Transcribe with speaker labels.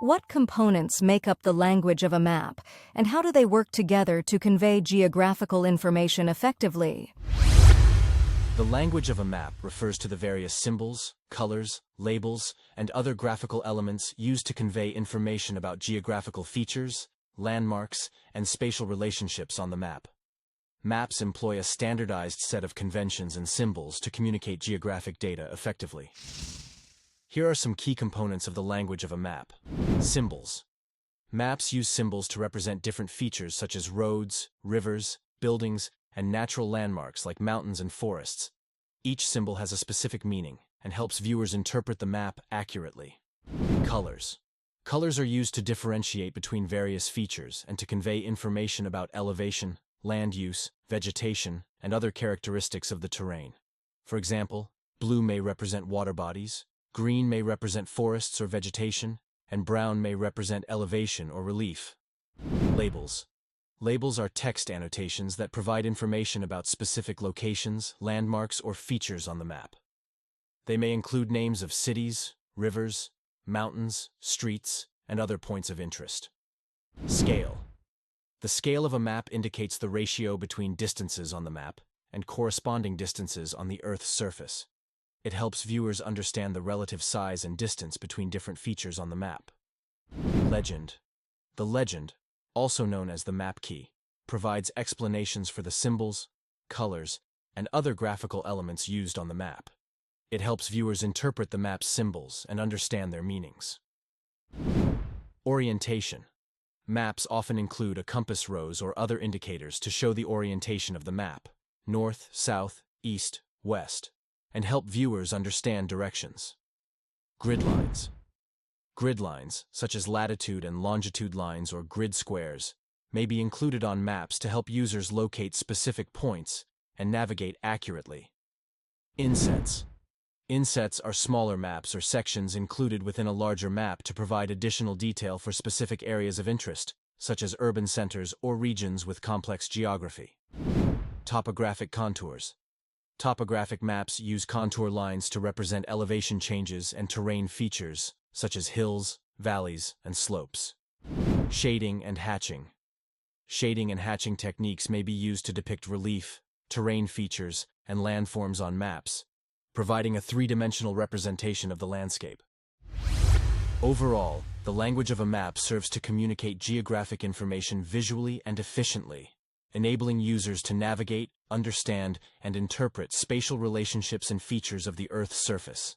Speaker 1: What components make up the language of a map, and how do they work together to convey geographical information effectively?
Speaker 2: The language of a map refers to the various symbols, colors, labels, and other graphical elements used to convey information about geographical features, landmarks, and spatial relationships on the map. Maps employ a standardized set of conventions and symbols to communicate geographic data effectively. Here are some key components of the language of a map. Symbols. Maps use symbols to represent different features such as roads, rivers, buildings, and natural landmarks like mountains and forests. Each symbol has a specific meaning and helps viewers interpret the map accurately. Colors. Colors are used to differentiate between various features and to convey information about elevation, land use, vegetation, and other characteristics of the terrain. For example, blue may represent water bodies, green may represent forests or vegetation, and brown may represent elevation or relief. Labels. Labels are text annotations that provide information about specific locations, landmarks, or features on the map. They may include names of cities, rivers, mountains, streets, and other points of interest. Scale. The scale of a map indicates the ratio between distances on the map and corresponding distances on the Earth's surface. It helps viewers understand the relative size and distance between different features on the map. Legend. The legend, also known as the map key, provides explanations for the symbols, colors, and other graphical elements used on the map. It helps viewers interpret the map's symbols and understand their meanings. Orientation. Maps often include a compass rose or other indicators to show the orientation of the map, north, south, east, west, and help viewers understand directions. Gridlines. Gridlines, such as latitude and longitude lines or grid squares, may be included on maps to help users locate specific points and navigate accurately. Insets. Insets are smaller maps or sections included within a larger map to provide additional detail for specific areas of interest, such as urban centers or regions with complex geography. Topographic contours. Topographic maps use contour lines to represent elevation changes and terrain features, such as hills, valleys, and slopes. Shading and hatching. Shading and hatching techniques may be used to depict relief, terrain features, and landforms on maps, providing a three-dimensional representation of the landscape. Overall, the language of a map serves to communicate geographic information visually and efficiently, enabling users to navigate, understand, and interpret spatial relationships and features of the Earth's surface.